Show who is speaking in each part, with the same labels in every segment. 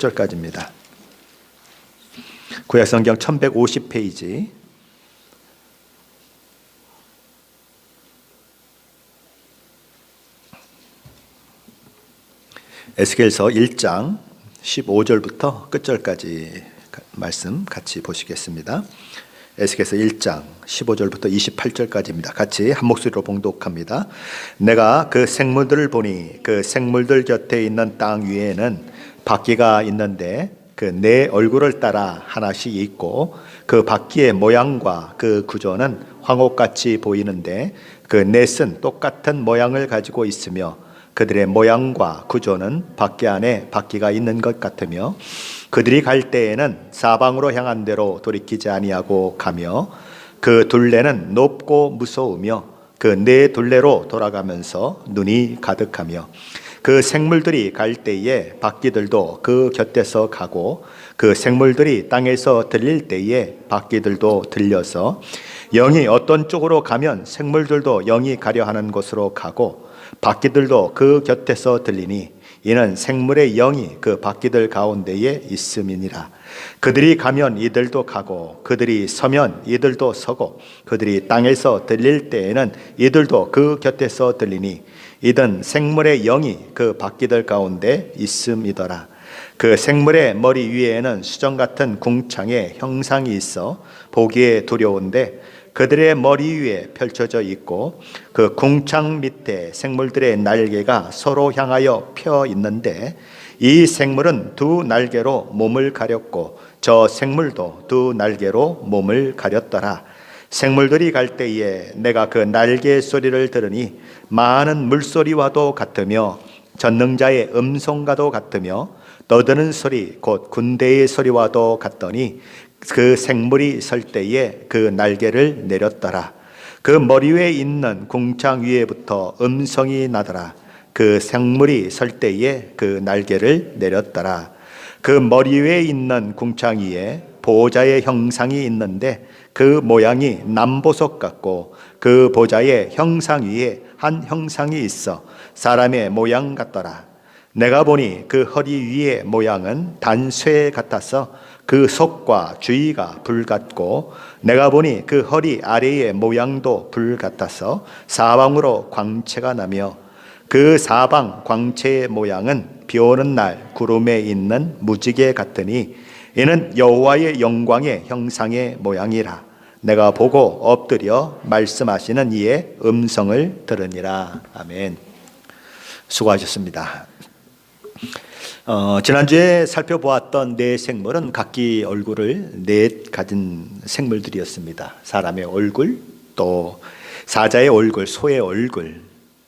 Speaker 1: 10절까지입니다. 구약성경 1150페이지. 에스겔서 1장 15절부터 끝절까지 말씀 같이 보시겠습니다. 에스겔서 1장 15절부터 28절까지입니다. 같이 한 목소리로 봉독합니다. 내가 그 생물들을 보니 그 생물들 곁에 있는 땅 위에는 바퀴가 있는데 그 네 얼굴을 따라 하나씩 있고 그 바퀴의 모양과 그 구조는 황옥같이 보이는데 그 넷은 똑같은 모양을 가지고 있으며 그들의 모양과 구조는 바퀴 안에 바퀴가 있는 것 같으며 그들이 갈 때에는 사방으로 향한 대로 돌이키지 아니하고 가며 그 둘레는 높고 무서우며 그 네 둘레로 돌아가면서 눈이 가득하며 그 생물들이 갈 때에 바퀴들도 그 곁에서 가고 그 생물들이 땅에서 들릴 때에 바퀴들도 들려서 영이 어떤 쪽으로 가면 생물들도 영이 가려 하는 곳으로 가고 바퀴들도 그 곁에서 들리니 이는 생물의 영이 그 바퀴들 가운데에 있음이니라. 그들이 가면 이들도 가고 그들이 서면 이들도 서고 그들이 땅에서 들릴 때에는 이들도 그 곁에서 들리니 이든 생물의 영이 그 바퀴들 가운데 있음이더라. 그 생물의 머리 위에는 수정 같은 궁창의 형상이 있어 보기에 두려운데 그들의 머리 위에 펼쳐져 있고 그 궁창 밑에 생물들의 날개가 서로 향하여 펴 있는데 이 생물은 두 날개로 몸을 가렸고 저 생물도 두 날개로 몸을 가렸더라. 생물들이 갈 때에 내가 그 날개 소리를 들으니 많은 물소리와도 같으며 전능자의 음성과도 같으며 떠드는 소리 곧 군대의 소리와도 같더니 그 생물이 설 때에 그 날개를 내렸더라. 그 머리 위에 있는 궁창 위에부터 음성이 나더라. 그 생물이 설 때에 그 날개를 내렸더라. 그 머리 위에 있는 궁창 위에 보좌의 형상이 있는데 그 모양이 남보석 같고 그 보좌의 형상 위에 한 형상이 있어 사람의 모양 같더라. 내가 보니 그 허리 위의 모양은 단쇠 같아서 그 속과 주위가 불 같고 내가 보니 그 허리 아래의 모양도 불 같아서 사방으로 광채가 나며 그 사방 광채의 모양은 비 오는 날 구름에 있는 무지개 같으니 이는 여호와의 영광의 형상의 모양이라. 내가 보고 엎드려 말씀하시는 이의 음성을 들으니라. 아멘. 수고하셨습니다. 지난주에 살펴보았던 네 생물은 각기 얼굴을 넷 가진 생물들이었습니다. 사람의 얼굴, 또 사자의 얼굴, 소의 얼굴,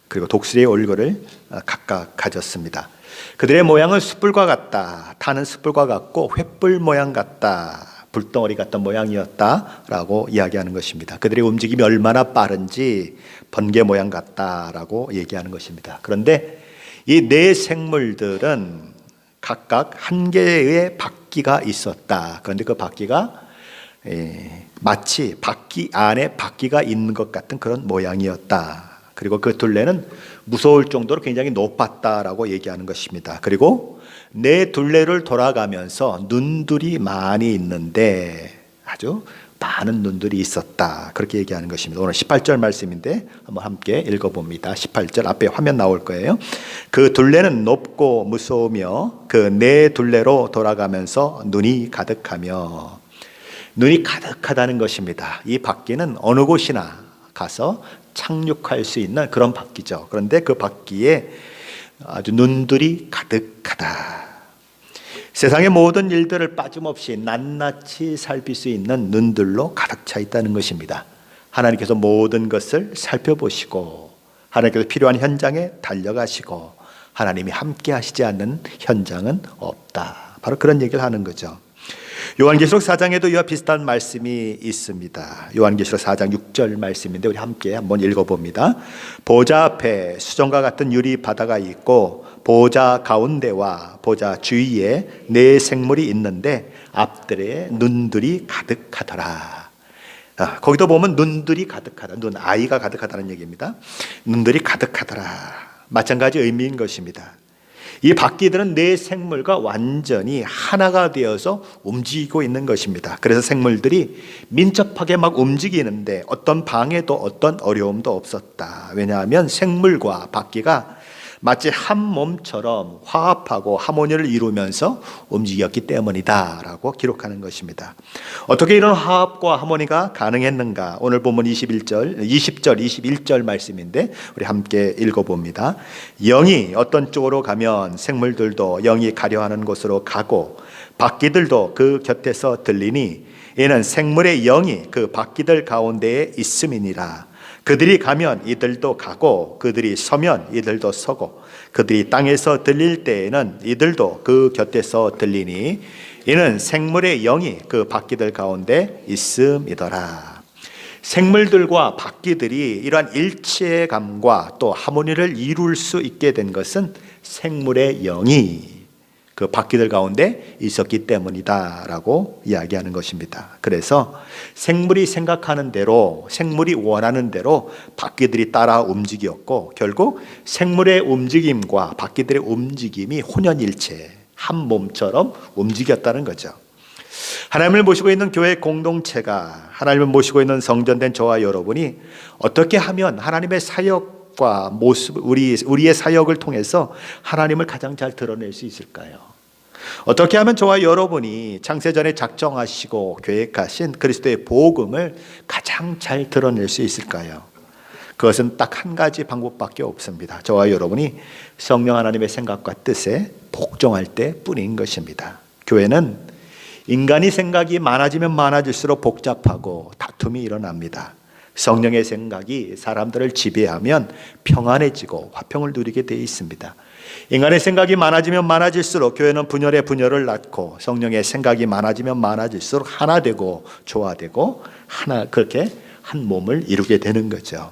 Speaker 1: 그리고 독수리의 얼굴을 각각 가졌습니다. 그들의 모양은 숯불과 같다, 타는 숯불과 같고 횃불 모양 같다, 불덩어리 같던 모양이었다라고 이야기하는 것입니다. 그들의 움직임이 얼마나 빠른지 번개 모양 같다라고 얘기하는 것입니다. 그런데 이 네 생물들은 각각 한 개의 바퀴가 있었다. 그런데 그 바퀴가 마치 바퀴 안에 바퀴가 있는 것 같은 그런 모양이었다. 그리고 그 둘레는 무서울 정도로 굉장히 높았다라고 얘기하는 것입니다. 그리고 네 둘레를 돌아가면서 눈들이 많이 있는데 아주 많은 눈들이 있었다. 그렇게 얘기하는 것입니다. 오늘 18절 말씀인데 한번 함께 읽어봅니다. 18절 앞에 화면 나올 거예요. 그 둘레는 높고 무서우며 그 네 둘레로 돌아가면서 눈이 가득하며. 눈이 가득하다는 것입니다. 이 바퀴는 어느 곳이나 가서 착륙할 수 있는 그런 바퀴죠. 그런데 그 바퀴에 아주 눈들이 가득하다. 세상의 모든 일들을 빠짐없이 낱낱이 살필 수 있는 눈들로 가득 차 있다는 것입니다. 하나님께서 모든 것을 살펴보시고 하나님께서 필요한 현장에 달려가시고 하나님이 함께 하시지 않는 현장은 없다. 바로 그런 얘기를 하는 거죠. 요한계시록 4장에도 이와 비슷한 말씀이 있습니다. 요한계시록 4장 6절 말씀인데 우리 함께 한번 읽어봅니다. 보좌 앞에 수정과 같은 유리 바다가 있고 보좌 가운데와 보좌 주위에 네 생물이 있는데 앞들에 눈들이 가득하더라. 거기도 보면 눈들이 가득하다. 눈, 아이가 가득하다는 얘기입니다. 눈들이 가득하더라. 마찬가지 의미인 것입니다. 이 바퀴들은 내 생물과 완전히 하나가 되어서 움직이고 있는 것입니다. 그래서 생물들이 민첩하게 막 움직이는데 어떤 방해도 어떤 어려움도 없었다. 왜냐하면 생물과 바퀴가 마치 한 몸처럼 화합하고 하모니를 이루면서 움직였기 때문이다라고 기록하는 것입니다. 어떻게 이런 화합과 하모니가 가능했는가? 오늘 본문 20절, 21절 말씀인데 우리 함께 읽어봅니다. 영이 어떤 쪽으로 가면 생물들도 영이 가려 하는 곳으로 가고 바퀴들도 그 곁에서 들리니 이는 생물의 영이 그 바퀴들 가운데에 있음이니라. 그들이 가면 이들도 가고 그들이 서면 이들도 서고 그들이 땅에서 들릴 때에는 이들도 그 곁에서 들리니 이는 생물의 영이 그 바퀴들 가운데 있음이더라. 생물들과 바퀴들이 이러한 일체감과 또 하모니를 이룰 수 있게 된 것은 생물의 영이 그 바퀴들 가운데 있었기 때문이다라고 이야기하는 것입니다. 그래서 생물이 생각하는 대로, 생물이 원하는 대로 바퀴들이 따라 움직였고 결국 생물의 움직임과 바퀴들의 움직임이 혼연일체, 한 몸처럼 움직였다는 거죠. 하나님을 모시고 있는 교회 공동체가, 하나님을 모시고 있는 성전된 저와 여러분이 어떻게 하면 하나님의 사역 과 모습, 우리의 사역을 통해서 하나님을 가장 잘 드러낼 수 있을까요? 어떻게 하면 저와 여러분이 창세전에 작정하시고 계획하신 그리스도의 복음을 가장 잘 드러낼 수 있을까요? 그것은 딱 한 가지 방법밖에 없습니다. 저와 여러분이 성령 하나님의 생각과 뜻에 복종할 때 뿐인 것입니다. 교회는 인간이 생각이 많아지면 많아질수록 복잡하고 다툼이 일어납니다. 성령의 생각이 사람들을 지배하면 평안해지고 화평을 누리게 되어 있습니다. 인간의 생각이 많아지면 많아질수록 교회는 분열에 분열을 낳고 성령의 생각이 많아지면 많아질수록 하나 되고 조화되고 하나 그렇게 한 몸을 이루게 되는 거죠.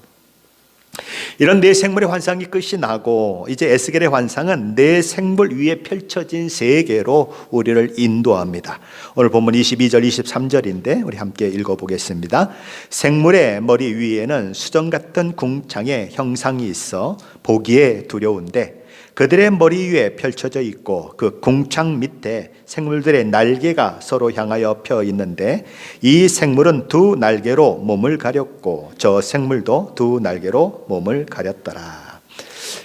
Speaker 1: 이런 네 생물의 환상이 끝이 나고 이제 에스겔의 환상은 네 생물 위에 펼쳐진 세계로 우리를 인도합니다. 오늘 본문 22절 23절인데 우리 함께 읽어보겠습니다. 생물의 머리 위에는 수정 같은 궁창의 형상이 있어 보기에 두려운데 그들의 머리 위에 펼쳐져 있고 그 궁창 밑에 생물들의 날개가 서로 향하여 펴 있는데 이 생물은 두 날개로 몸을 가렸고 저 생물도 두 날개로 몸을 가렸더라.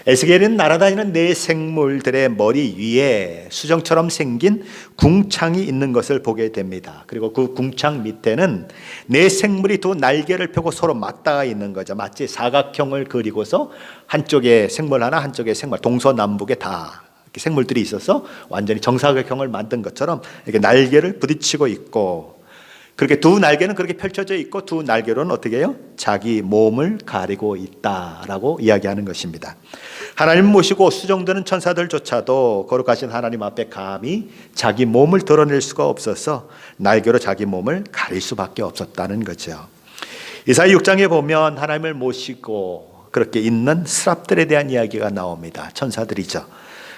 Speaker 1: 에스겔은 날아다니는 네 생물들의 머리 위에 수정처럼 생긴 궁창이 있는 것을 보게 됩니다. 그리고 그 궁창 밑에는 네 생물이 두 날개를 펴고 서로 맞닿아 있는 거죠. 마치 사각형을 그리고서 한쪽에 생물 하나, 한쪽에 생물, 동서남북에 다 이렇게 생물들이 있어서 완전히 정사각형을 만든 것처럼 이렇게 날개를 부딪히고 있고, 그렇게 두 날개는 그렇게 펼쳐져 있고 두 날개로는 어떻게 해요? 자기 몸을 가리고 있다라고 이야기하는 것입니다. 하나님 모시고 수정되는 천사들조차도 거룩하신 하나님 앞에 감히 자기 몸을 드러낼 수가 없어서 날개로 자기 몸을 가릴 수밖에 없었다는 거죠. 이사야 6장에 보면 하나님을 모시고 그렇게 있는 스랍들에 대한 이야기가 나옵니다. 천사들이죠.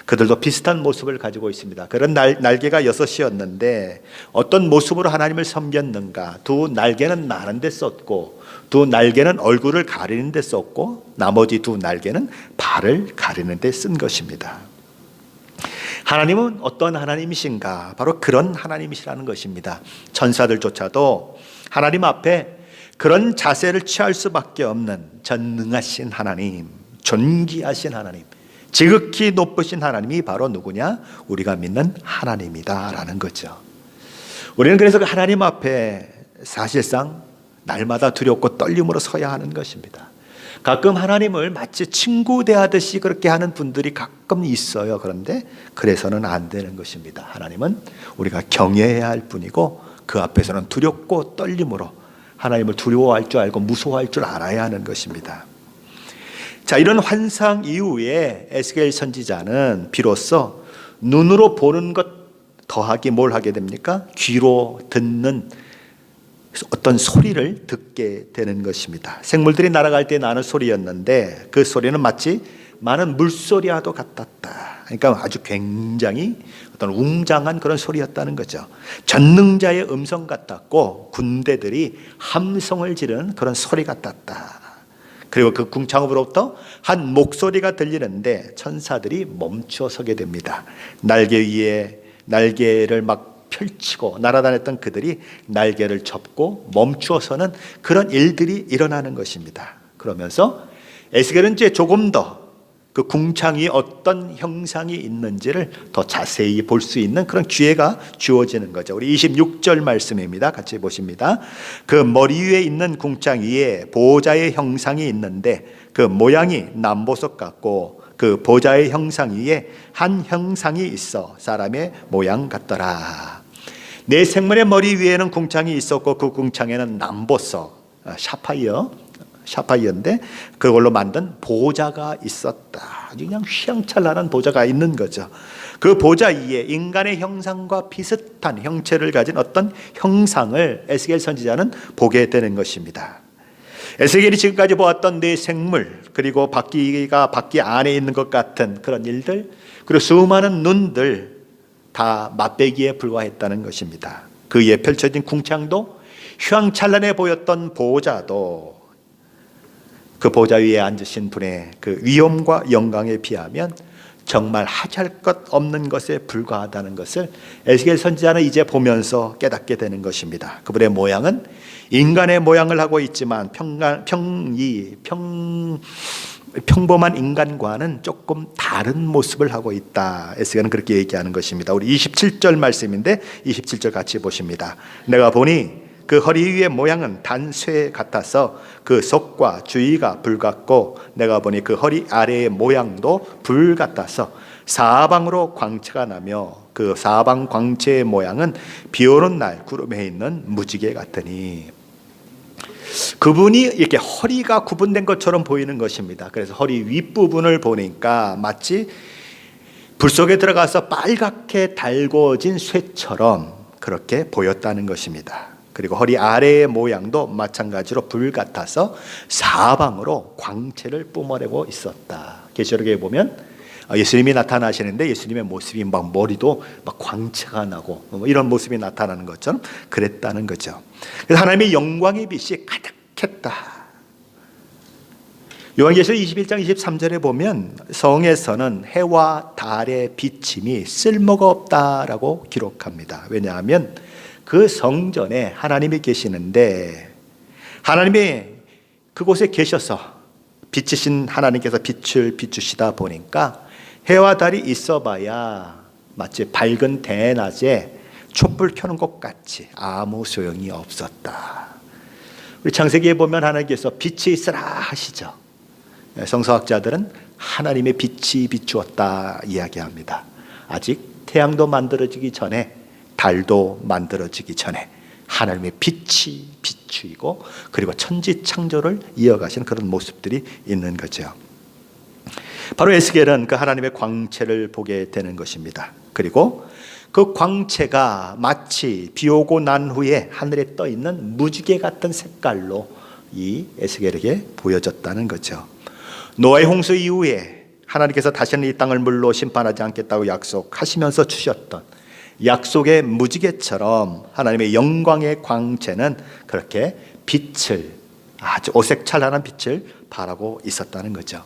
Speaker 1: 그들도 비슷한 모습을 가지고 있습니다. 그런 날개가 6이었는데 어떤 모습으로 하나님을 섬겼는가? 두 날개는 나는 데 썼고 두 날개는 얼굴을 가리는 데 썼고 나머지 두 날개는 발을 가리는 데 쓴 것입니다. 하나님은 어떤 하나님이신가? 바로 그런 하나님이시라는 것입니다. 천사들조차도 하나님 앞에 그런 자세를 취할 수밖에 없는 전능하신 하나님, 존귀하신 하나님, 지극히 높으신 하나님이 바로 누구냐? 우리가 믿는 하나님이다라는 거죠. 우리는 그래서 그 하나님 앞에 사실상 날마다 두렵고 떨림으로 서야 하는 것입니다. 가끔 하나님을 마치 친구 대하듯이 그렇게 하는 분들이 가끔 있어요. 그런데 그래서는 안 되는 것입니다. 하나님은 우리가 경외해야 할 분이고 그 앞에서는 두렵고 떨림으로 하나님을 두려워할 줄 알고 무서워할 줄 알아야 하는 것입니다. 자, 이런 환상 이후에 에스겔 선지자는 비로소 눈으로 보는 것 더하기 뭘 하게 됩니까? 귀로 듣는 어떤 소리를 듣게 되는 것입니다. 생물들이 날아갈 때 나는 소리였는데 그 소리는 마치 많은 물소리와도 같았다. 그러니까 아주 굉장히 어떤 웅장한 그런 소리였다는 거죠. 전능자의 음성 같았고 군대들이 함성을 지르는 그런 소리 같았다. 그리고 그 궁창으로부터 한 목소리가 들리는데 천사들이 멈춰 서게 됩니다. 날개 위에 날개를 막 펼치고 날아다녔던 그들이 날개를 접고 멈추어서는 그런 일들이 일어나는 것입니다. 그러면서 에스겔은 이제 조금 더 그 궁창이 어떤 형상이 있는지를 더 자세히 볼 수 있는 그런 기회가 주어지는 거죠. 우리 26절 말씀입니다. 같이 보십니다. 그 머리 위에 있는 궁창 위에 보호자의 형상이 있는데 그 모양이 남보석 같고 그 보호자의 형상 위에 한 형상이 있어 사람의 모양 같더라. 네 생물의 머리 위에는 궁창이 있었고 그 궁창에는 남보석, 샤파이어인데 그걸로 만든 보좌가 있었다. 아주 그냥 휘황찬란한 보좌가 있는 거죠. 그 보좌 위에 인간의 형상과 비슷한 형체를 가진 어떤 형상을 에스겔 선지자는 보게 되는 것입니다. 에스겔이 지금까지 보았던 네 생물, 그리고 바퀴가 바퀴 안에 있는 것 같은 그런 일들, 그리고 수많은 눈들 다 맛배기에 불과했다는 것입니다. 그 위에 펼쳐진 궁창도 휘황찬란해 보였던 보좌도 그 보좌 위에 앉으신 분의 그 위엄과 영광에 비하면 정말 하잘 것 없는 것에 불과하다는 것을 에스겔 선지자는 이제 보면서 깨닫게 되는 것입니다. 그분의 모양은 인간의 모양을 하고 있지만 평범한 인간과는 조금 다른 모습을 하고 있다. 에스겔은 그렇게 얘기하는 것입니다. 우리 27절 말씀인데 27절 같이 보십니다. 내가 보니 그 허리 위의 모양은 단쇠 같아서 그 속과 주위가 불 같고 내가 보니 그 허리 아래의 모양도 불 같아서 사방으로 광채가 나며 그 사방 광채의 모양은 비 오는 날 구름에 있는 무지개 같으니. 그분이 이렇게 허리가 구분된 것처럼 보이는 것입니다. 그래서 허리 윗부분을 보니까 마치 불 속에 들어가서 빨갛게 달궈진 쇠처럼 그렇게 보였다는 것입니다. 그리고 허리 아래의 모양도 마찬가지로 불 같아서 사방으로 광채를 뿜어내고 있었다. 계시록에 보면 예수님이 나타나시는데 예수님의 모습이 막 머리도 막 광채가 나고 이런 모습이 나타나는 것처럼 그랬다는 거죠. 그래서 하나님의 영광의 빛이 가득했다. 요한계시록 21장 23절에 보면 성에서는 해와 달의 비침이 쓸모가 없다라고 기록합니다. 왜냐하면 그 성전에 하나님이 계시는데 하나님이 그곳에 계셔서 빛이신 하나님께서 빛을 비추시다 보니까 해와 달이 있어봐야 마치 밝은 대낮에 촛불 켜는 것 같이 아무 소용이 없었다. 우리 창세기에 보면 하나님께서 빛이 있으라 하시죠. 성서학자들은 하나님의 빛이 비추었다 이야기합니다. 아직 태양도 만들어지기 전에 달도 만들어지기 전에 하나님의 빛이 비추이고 그리고 천지 창조를 이어가신 그런 모습들이 있는 거죠. 바로 에스겔은 그 하나님의 광채를 보게 되는 것입니다. 그리고 그 광채가 마치 비 오고 난 후에 하늘에 떠 있는 무지개 같은 색깔로 이 에스겔에게 보여졌다는 거죠. 노아의 홍수 이후에 하나님께서 다시는 이 땅을 물로 심판하지 않겠다고 약속하시면서 주셨던 약속의 무지개처럼 하나님의 영광의 광채는 그렇게 빛을 아주 오색찬란한 빛을 발하고 있었다는 거죠.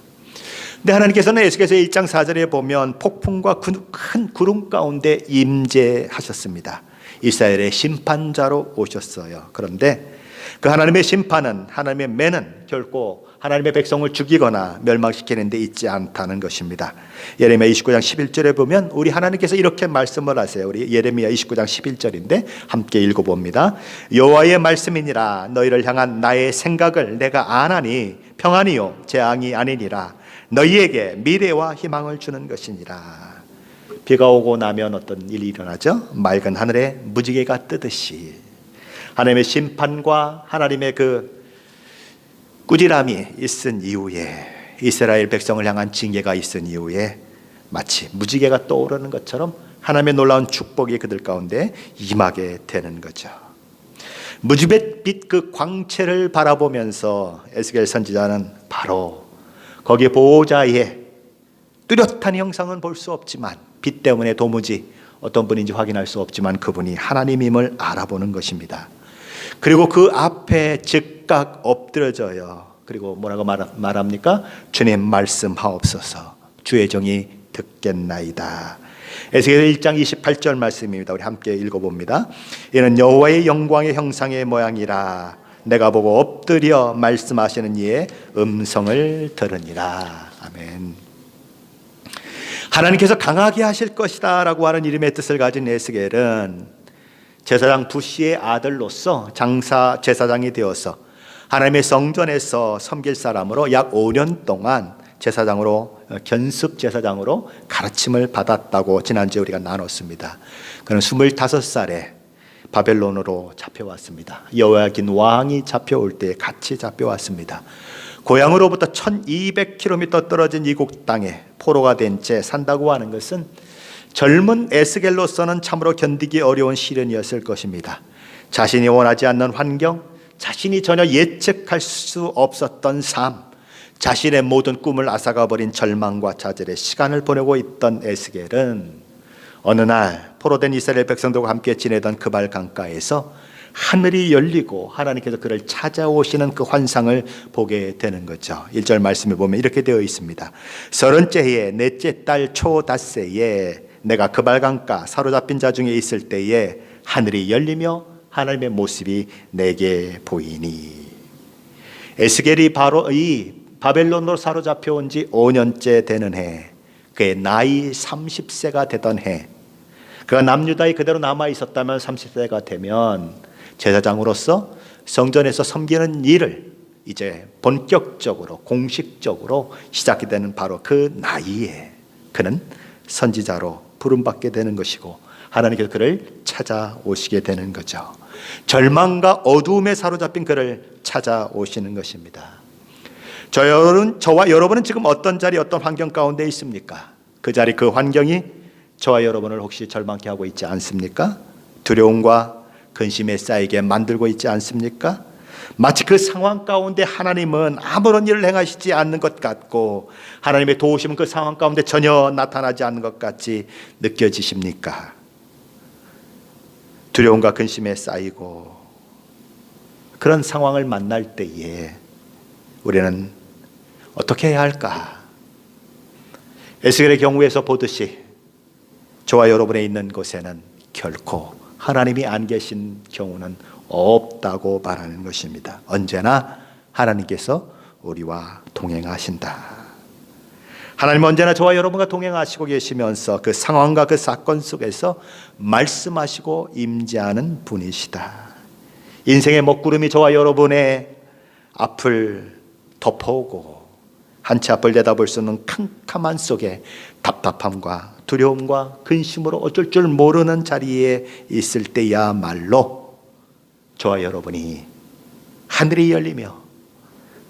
Speaker 1: 근데 하나님께서는 에스겔서 1장 4절에 보면 폭풍과 큰 구름 가운데 임재하셨습니다. 이스라엘의 심판자로 오셨어요. 그런데 그 하나님의 심판은, 하나님의 매는 결코 하나님의 백성을 죽이거나 멸망시키는 데 있지 않다는 것입니다. 예레미야 29장 11절에 보면 우리 하나님께서 이렇게 말씀을 하세요. 우리 예레미야 29장 11절인데 함께 읽어봅니다. 여호와의 말씀이니라. 너희를 향한 나의 생각을 내가 아나니 평안이요 재앙이 아니니라. 너희에게 미래와 희망을 주는 것이니라. 비가 오고 나면 어떤 일이 일어나죠? 맑은 하늘에 무지개가 뜨듯이 하나님의 심판과 하나님의 그 꾸지람이 있은 이후에, 이스라엘 백성을 향한 징계가 있은 이후에 마치 무지개가 떠오르는 것처럼 하나님의 놀라운 축복이 그들 가운데 임하게 되는 거죠. 무지갯빛 그 광채를 바라보면서 에스겔 선지자는 바로 거기에 보호자의 뚜렷한 형상은 볼 수 없지만, 빛 때문에 도무지 어떤 분인지 확인할 수 없지만 그분이 하나님임을 알아보는 것입니다. 그리고 그 앞에 즉각 엎드려져요. 그리고 뭐라고 말합니까? 주님 말씀하옵소서. 주의 종이 듣겠나이다. 에스겔 1장 28절 말씀입니다. 우리 함께 읽어봅니다. 이는 여호와의 영광의 형상의 모양이라. 내가 보고 엎드려 말씀하시는 이의 음성을 들으니라. 아멘. 하나님께서 강하게 하실 것이다 라고 하는 이름의 뜻을 가진 에스겔은 제사장 부시의 아들로서 장사 제사장이 되어서 하나님의 성전에서 섬길 사람으로 약 5년 동안 제사장으로 견습 제사장으로 가르침을 받았다고 지난주에 우리가 나눴습니다. 그는 25살에 바벨론으로 잡혀왔습니다. 여호야긴 왕이 잡혀올 때 같이 잡혀왔습니다. 고향으로부터 1200km 떨어진 이국 땅에 포로가 된 채 산다고 하는 것은 젊은 에스겔로서는 참으로 견디기 어려운 시련이었을 것입니다. 자신이 원하지 않는 환경, 자신이 전혀 예측할 수 없었던 삶, 자신의 모든 꿈을 앗아가버린 절망과 좌절의 시간을 보내고 있던 에스겔은 어느 날 포로된 이스라엘 백성들과 함께 지내던 그발 강가에서 하늘이 열리고 하나님께서 그를 찾아오시는 그 환상을 보게 되는 거죠. 1절 말씀에 보면 이렇게 되어 있습니다. 30째 해에 넷째 달 초닷새에 내가 그발 강가 사로잡힌 자 중에 있을 때에 하늘이 열리며 하나님의 모습이 내게 보이니. 에스겔이 바로 이 바벨론으로 사로잡혀 온 지 5년째 되는 해, 그의 나이 30세가 되던 해, 그가 남유다에 그대로 남아 있었다면 30세가 되면 제사장으로서 성전에서 섬기는 일을 이제 본격적으로 공식적으로 시작이 되는 바로 그 나이에 그는 선지자로 부름받게 되는 것이고 하나님께서 그를 찾아오시게 되는 거죠. 절망과 어두움에 사로잡힌 그를 찾아오시는 것입니다. 저와 여러분은 지금 어떤 자리, 어떤 환경 가운데 있습니까? 그 자리, 그 환경이 저와 여러분을 혹시 절망케 하고 있지 않습니까? 두려움과 근심에 쌓이게 만들고 있지 않습니까? 마치 그 상황 가운데 하나님은 아무런 일을 행하시지 않는 것 같고 하나님의 도우심은 그 상황 가운데 전혀 나타나지 않는 것 같이 느껴지십니까? 두려움과 근심에 쌓이고 그런 상황을 만날 때에 우리는 어떻게 해야 할까? 에스겔의 경우에서 보듯이 저와 여러분의 있는 곳에는 결코 하나님이 안 계신 경우는 없다고 말하는 것입니다. 언제나 하나님께서 우리와 동행하신다. 하나님은 언제나 저와 여러분과 동행하시고 계시면서 그 상황과 그 사건 속에서 말씀하시고 임재하는 분이시다. 인생의 먹구름이 저와 여러분의 앞을 덮어오고 한치 앞을 내다볼 수 없는 캄캄한 속에 답답함과 두려움과 근심으로 어쩔 줄 모르는 자리에 있을 때야말로 저와 여러분이 하늘이 열리며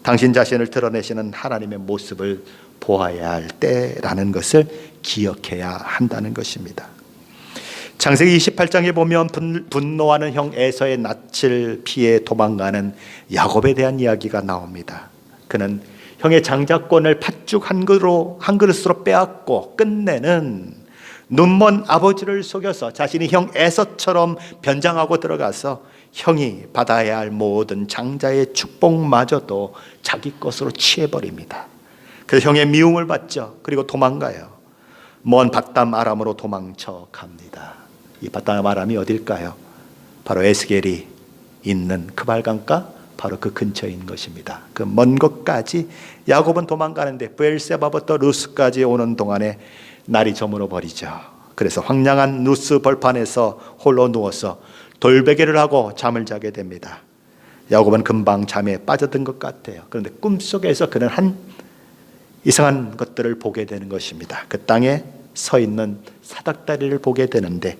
Speaker 1: 당신 자신을 드러내시는 하나님의 모습을 보아야 할 때라는 것을 기억해야 한다는 것입니다. 창세기 28장에 보면 분노하는 형 에서의 낯을 피해 도망가는 야곱에 대한 이야기가 나옵니다. 그는 형의 장자권을 팥죽 한 그릇으로 빼앗고 끝내는 눈먼 아버지를 속여서 자신이 형 에서처럼 변장하고 들어가서 형이 받아야 할 모든 장자의 축복마저도 자기 것으로 취해버립니다. 그래서 형의 미움을 받죠. 그리고 도망가요. 먼 밧담 아람으로 도망쳐 갑니다. 이 밧담 아람이 어딜까요? 바로 에스겔이 있는 그발강가 바로 그 근처인 것입니다. 그 먼 곳까지 야곱은 도망가는데 브엘세바부터 루스까지 오는 동안에 날이 저물어 버리죠. 그래서 황량한 루스 벌판에서 홀로 누워서 돌베개를 하고 잠을 자게 됩니다. 야곱은 금방 잠에 빠져든 것 같아요. 그런데 꿈속에서 그는 한 이상한 것들을 보게 되는 것입니다. 그 땅에 서 있는 사닥다리를 보게 되는데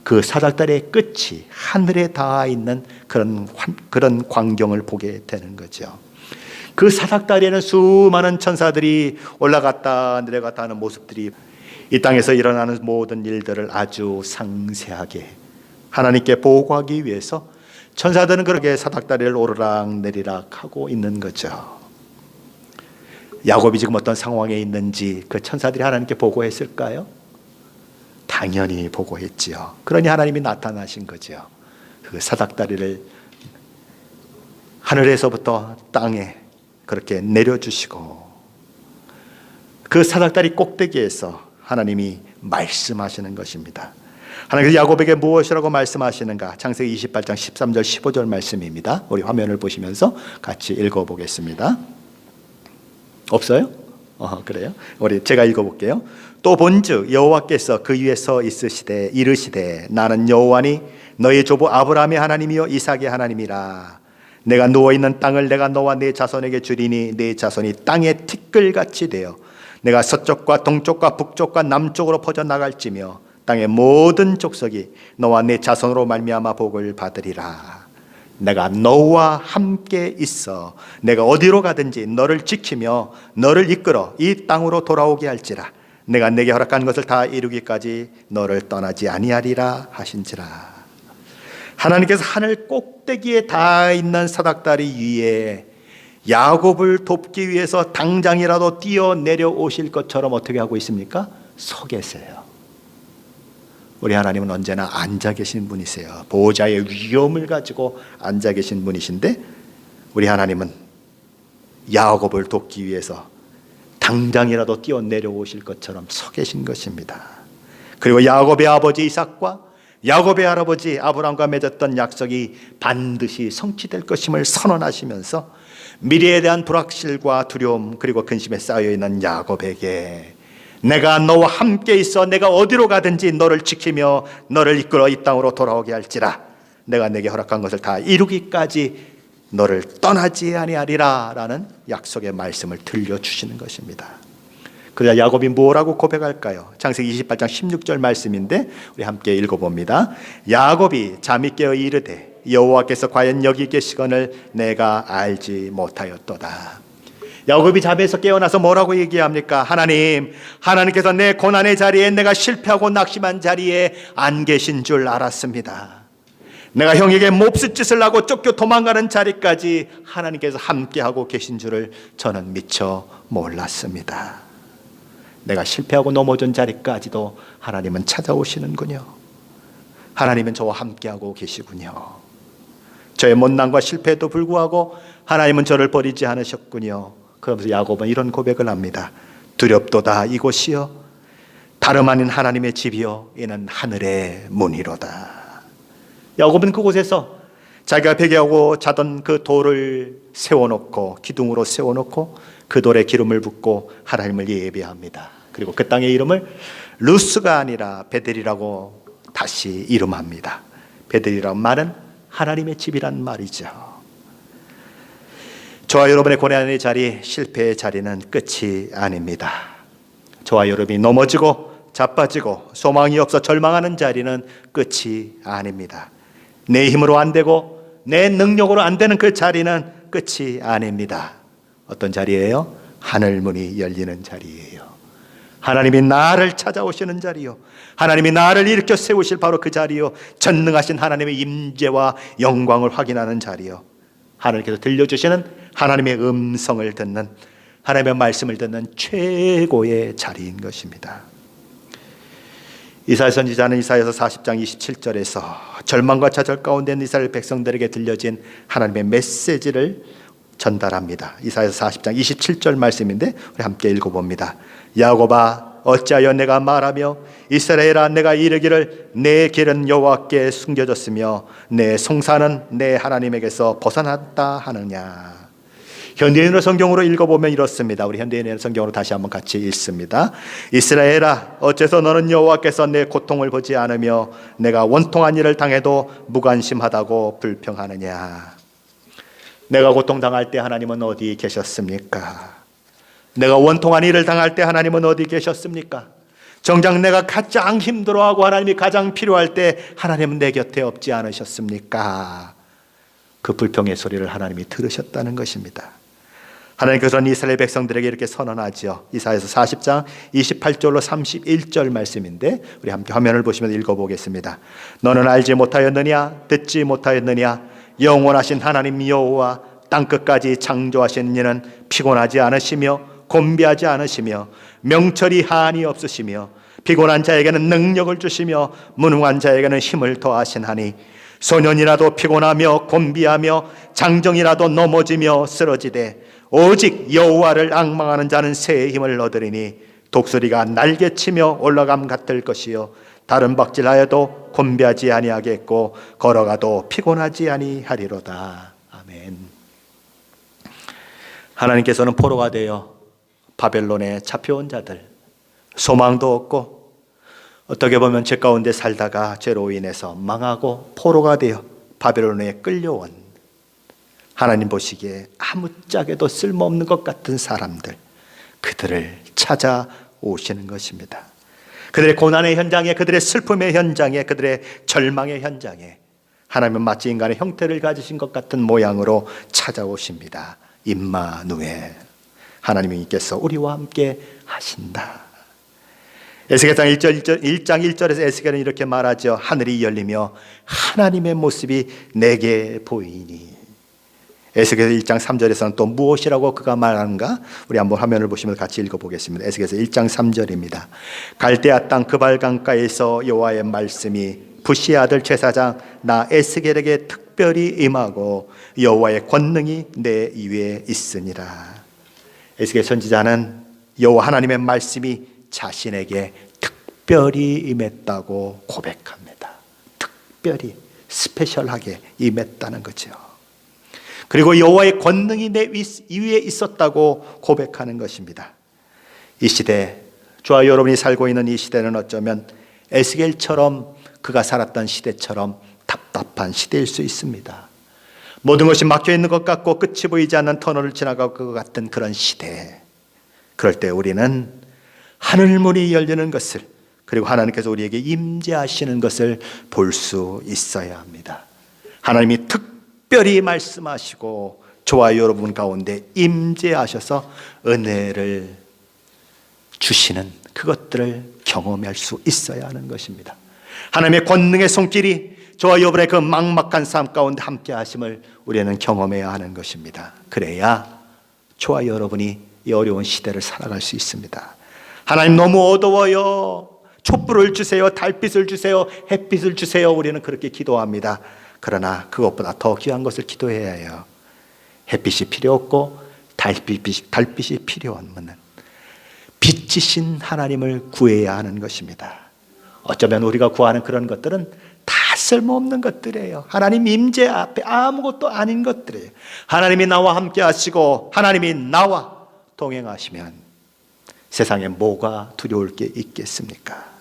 Speaker 1: 그 사닥다리의 끝이 하늘에 닿아 있는 그런 광경을 보게 되는 거죠. 그 사닥다리에는 수많은 천사들이 올라갔다 내려갔다 하는 모습들이 이 땅에서 일어나는 모든 일들을 아주 상세하게 하나님께 보고하기 위해서 천사들은 그렇게 사닥다리를 오르락 내리락 하고 있는 거죠. 야곱이 지금 어떤 상황에 있는지 그 천사들이 하나님께 보고했을까요? 당연히 보고했지요. 그러니 하나님이 나타나신 거죠. 그 사닥다리를 하늘에서부터 땅에 그렇게 내려주시고 그 사닥다리 꼭대기에서 하나님이 말씀하시는 것입니다. 하나님께서 야곱에게 무엇이라고 말씀하시는가? 창세기 28장 13절 15절 말씀입니다. 우리 화면을 보시면서 같이 읽어보겠습니다. 없어요? 그래요? 제가 읽어볼게요. 또 본즉 여호와께서 그 위에 서 있으시되 이르시되 나는 여호와니 너의 조부 아브라함의 하나님이요 이삭의 하나님이라. 내가 누워있는 땅을 내가 너와 네 자손에게 주리니 네 자손이 땅의 티끌같이 되어 내가 서쪽과 동쪽과 북쪽과 남쪽으로 퍼져나갈지며 땅의 모든 족속이 너와 네 자손으로 말미암아 복을 받으리라. 내가 너와 함께 있어 내가 어디로 가든지 너를 지키며 너를 이끌어 이 땅으로 돌아오게 할지라. 내가 내게 허락한 것을 다 이루기까지 너를 떠나지 아니하리라 하신지라. 하나님께서 하늘 꼭대기에 닿아 있는 사닥다리 위에 야곱을 돕기 위해서 당장이라도 뛰어내려 오실 것처럼 어떻게 하고 있습니까? 서 계세요. 우리 하나님은 언제나 앉아 계신 분이세요. 보호자의 위엄을 가지고 앉아 계신 분이신데 우리 하나님은 야곱을 돕기 위해서 당장이라도 뛰어내려 오실 것처럼 서 계신 것입니다. 그리고 야곱의 아버지 이삭과 야곱의 할아버지 아브라함과 맺었던 약속이 반드시 성취될 것임을 선언하시면서 미래에 대한 불확실과 두려움 그리고 근심에 쌓여있는 야곱에게 내가 너와 함께 있어 내가 어디로 가든지 너를 지키며 너를 이끌어 이 땅으로 돌아오게 할지라. 내가 내게 허락한 것을 다 이루기까지 너를 떠나지 아니하리라 라는 약속의 말씀을 들려주시는 것입니다. 그러자 야곱이 뭐라고 고백할까요? 창세기 28장 16절 말씀인데 우리 함께 읽어봅니다. 야곱이 잠이 깨어 이르되 여호와께서 과연 여기 계시거늘 내가 알지 못하였도다. 야곱이 잠에서 깨어나서 뭐라고 얘기합니까? 하나님께서 내 고난의 자리에 내가 실패하고 낙심한 자리에 안 계신 줄 알았습니다. 내가 형에게 몹쓸 짓을 하고 쫓겨 도망가는 자리까지 하나님께서 함께하고 계신 줄을 저는 미처 몰랐습니다. 내가 실패하고 넘어진 자리까지도 하나님은 찾아오시는군요. 하나님은 저와 함께하고 계시군요. 저의 못난과 실패에도 불구하고 하나님은 저를 버리지 않으셨군요. 그러면서 야곱은 이런 고백을 합니다. 두렵도다 이곳이여 다름 아닌 하나님의 집이여 이는 하늘의 문이로다. 야곱은 그곳에서 자기가 베개하고 자던 그 돌을 세워놓고 기둥으로 세워놓고 그 돌에 기름을 붓고 하나님을 예배합니다. 그리고 그 땅의 이름을 루스가 아니라 베델이라고 다시 이름합니다. 베델이라는 말은 하나님의 집이란 말이죠. 저와 여러분의 고난의 자리, 실패의 자리는 끝이 아닙니다. 저와 여러분이 넘어지고 자빠지고 소망이 없어 절망하는 자리는 끝이 아닙니다. 내 힘으로 안 되고 내 능력으로 안 되는 그 자리는 끝이 아닙니다. 어떤 자리예요? 하늘문이 열리는 자리예요. 하나님이 나를 찾아오시는 자리요, 하나님이 나를 일으켜 세우실 바로 그 자리요, 전능하신 하나님의 임재와 영광을 확인하는 자리요, 하나님께서 들려주시는 하나님의 음성을 듣는, 하나님의 말씀을 듣는 최고의 자리인 것입니다. 이사야 선지자는 이사야서 40장 27절에서 절망과 좌절 가운데 있는 이스라엘 백성들에게 들려진 하나님의 메시지를 전달합니다. 이사야서 40장 27절 말씀인데 우리 함께 읽어봅니다. 야곱아 어찌하여 내가 말하며 이스라엘아 내가 이르기를 내 길은 여호와께 숨겨졌으며 내 송사는 내 하나님에게서 벗어났다 하느냐. 현대인의 성경으로 읽어보면 이렇습니다. 우리 현대인의 성경으로 다시 한번 같이 읽습니다. 이스라엘아 어째서 너는 여호와께서 내 고통을 보지 않으며 내가 원통한 일을 당해도 무관심하다고 불평하느냐. 내가 고통당할 때 하나님은 어디 계셨습니까? 내가 원통한 일을 당할 때 하나님은 어디 계셨습니까? 정작 내가 가장 힘들어하고 하나님이 가장 필요할 때 하나님은 내 곁에 없지 않으셨습니까? 그 불평의 소리를 하나님이 들으셨다는 것입니다. 하나님께서는 이스라엘 백성들에게 이렇게 선언하죠. 이사야서 40장 28절로 31절 말씀인데 우리 함께 화면을 보시면서 읽어보겠습니다. 너는 알지 못하였느냐? 듣지 못하였느냐? 영원하신 하나님 여호와 땅끝까지 창조하신 이는 피곤하지 않으시며 곤비하지 않으시며 명철이 한이 없으시며 피곤한 자에게는 능력을 주시며 무능한 자에게는 힘을 더하시나니 소년이라도 피곤하며 곤비하며 장정이라도 넘어지며 쓰러지되 오직 여호와를 앙망하는 자는 새의 힘을 얻으리니 독수리가 날개치며 올라감 같을 것이요 다른 박질하여도 곤배하지 아니하겠고 걸어가도 피곤하지 아니하리로다. 아멘. 하나님께서는 포로가 되어 바벨론에 잡혀온 자들, 소망도 없고 어떻게 보면 죄 가운데 살다가 죄로 인해서 망하고 포로가 되어 바벨론에 끌려온, 하나님 보시기에 아무짝에도 쓸모없는 것 같은 사람들, 그들을 찾아오시는 것입니다. 그들의 고난의 현장에, 그들의 슬픔의 현장에, 그들의 절망의 현장에 하나님은 마치 인간의 형태를 가지신 것 같은 모양으로 찾아오십니다. 임마누엘, 하나님께서 우리와 함께 하신다. 에스겔상 1장 1절에서 에스겔은 이렇게 말하죠. 하늘이 열리며 하나님의 모습이 내게 보이니. 에스겔서 1장 3절에서는 또 무엇이라고 그가 말하는가? 우리 한번 화면을 보시면 같이 읽어보겠습니다. 에스겔서 1장 3절입니다. 갈대아 땅 그발강가에서 여호와의 말씀이 부시의 아들 제사장 나 에스겔에게 특별히 임하고 여호와의 권능이 내 위에 있으니라. 에스겔 선지자는 여호와 하나님의 말씀이 자신에게 특별히 임했다고 고백합니다. 특별히 스페셜하게 임했다는 거죠. 그리고 여호와의 권능이 내 위에 있었다고 고백하는 것입니다. 이 시대, 저와 여러분이 살고 있는 이 시대는 어쩌면 에스겔처럼 그가 살았던 시대처럼 답답한 시대일 수 있습니다. 모든 것이 막혀있는 것 같고 끝이 보이지 않는 터널을 지나갈 것 같은 그런 시대. 그럴 때 우리는 하늘문이 열리는 것을, 그리고 하나님께서 우리에게 임재하시는 것을 볼 수 있어야 합니다. 하나님이 특별히 말씀하시고 저와 여러분 가운데 임재하셔서 은혜를 주시는 그것들을 경험할 수 있어야 하는 것입니다. 하나님의 권능의 손길이 저와 여러분의 그 막막한 삶 가운데 함께 하심을 우리는 경험해야 하는 것입니다. 그래야 저와 여러분이 이 어려운 시대를 살아갈 수 있습니다. 하나님 너무 어두워요. 촛불을 주세요. 달빛을 주세요. 햇빛을 주세요. 우리는 그렇게 기도합니다. 그러나 그것보다 더 귀한 것을 기도해야 해요. 햇빛이 필요 없고 달빛이 필요 없는 빛이신 하나님을 구해야 하는 것입니다. 어쩌면 우리가 구하는 그런 것들은 다 쓸모없는 것들이에요. 하나님 임재 앞에 아무것도 아닌 것들이에요. 하나님이 나와 함께 하시고 하나님이 나와 동행하시면 세상에 뭐가 두려울 게 있겠습니까?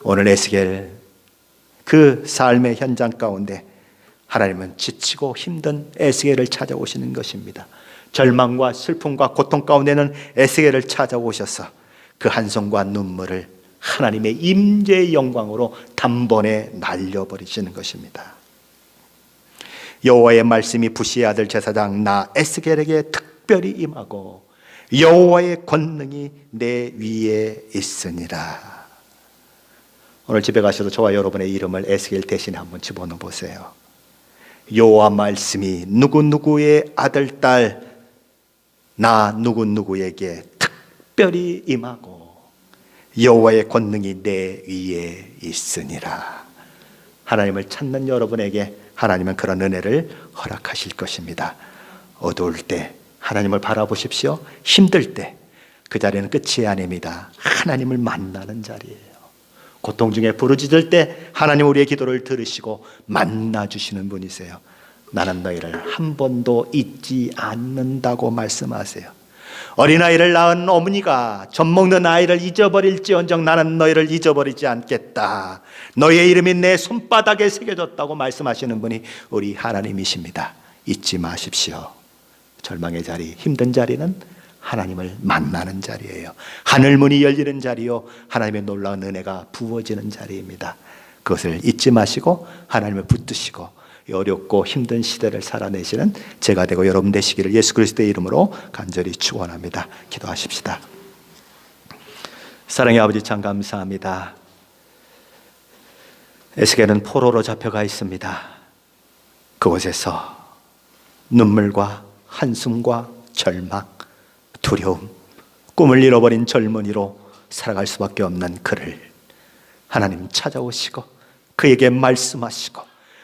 Speaker 1: 오늘 에스겔 그 삶의 현장 가운데 하나님은 지치고 힘든 에스겔을 찾아오시는 것입니다. 절망과 슬픔과 고통 가운데는 에스겔을 찾아오셔서 그 한송과 눈물을 하나님의 임재의 영광으로 단번에 날려버리시는 것입니다. 여호와의 말씀이 부시의 아들 제사장 나 에스겔에게 특별히 임하고 여호와의 권능이 내 위에 있으니라. 오늘 집에 가셔도 저와 여러분의 이름을 에스겔 대신에 한번 집어넣어 보세요. 여호와 말씀이 누구누구의 아들 딸 나 누구누구에게 특별히 임하고 여호와의 권능이 내 위에 있으니라. 하나님을 찾는 여러분에게 하나님은 그런 은혜를 허락하실 것입니다. 어두울 때 하나님을 바라보십시오. 힘들 때 그 자리는 끝이 아닙니다. 하나님을 만나는 자리예요. 고통 중에 부르짖을 때 하나님 우리의 기도를 들으시고 만나주시는 분이세요. 나는 너희를 한 번도 잊지 않는다고 말씀하세요. 어린아이를 낳은 어머니가 젖먹는 아이를 잊어버릴지언정 나는 너희를 잊어버리지 않겠다. 너희의 이름이 내 손바닥에 새겨졌다고 말씀하시는 분이 우리 하나님이십니다. 잊지 마십시오. 절망의 자리, 힘든 자리는 하나님을 만나는 자리예요. 하늘문이 열리는 자리요, 하나님의 놀라운 은혜가 부어지는 자리입니다. 그것을 잊지 마시고 하나님을 붙드시고 어렵고 힘든 시대를 살아내시는 제가 되고 여러분 되시기를 예수 그리스도의 이름으로 간절히 축원합니다. 기도하십시다. 사랑의 아버지 참 감사합니다. 에스겔은 포로로 잡혀가 있습니다. 그곳에서 눈물과 한숨과 절망, 두려움, 꿈을 잃어버린 젊은이로 살아갈 수밖에 없는 그를 하나님 찾아오시고 그에게 말씀하시고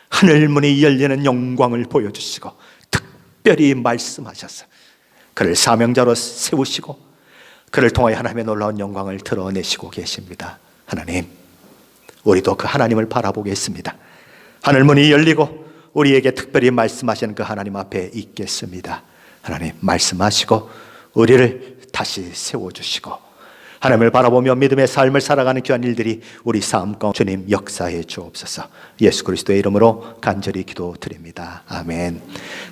Speaker 1: 하늘문이 열리는 영광을 보여주시고 특별히 말씀하셔서 그를 사명자로 세우시고 그를 통하여 하나님의 놀라운 영광을 드러내시고 계십니다. 하나님, 우리도 그 하나님을 바라보겠습니다. 하늘문이 열리고 우리에게 특별히 말씀하시는 그 하나님 앞에 있겠습니다. 하나님, 말씀하시고 우리를 다시 세워주시고 하나님을 바라보며 믿음의 삶을 살아가는 귀한 일들이 우리 삶 가운데 주님 역사해 주옵소서. 예수 그리스도의 이름으로 간절히 기도드립니다. 아멘.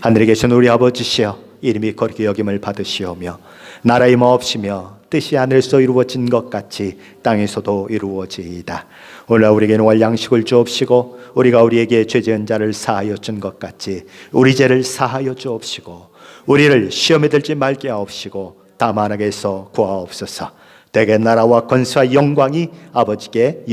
Speaker 1: 하늘에 계신 우리 아버지시여, 이름이 거룩히 여김을 받으시오며 나라의 마옵시며 뜻이 하늘에서 이루어진 것 같이 땅에서도 이루어지이다. 오늘 우리에게 농할 양식을 주옵시고 우리가 우리에게 죄 지은 자를 사하여 준 것 같이 우리 죄를 사하여 주옵시고 우리를 시험에 들지 말게 하옵시고 다만 악에서 구하옵소서. 대개 나라와 권세와 영광이 아버지께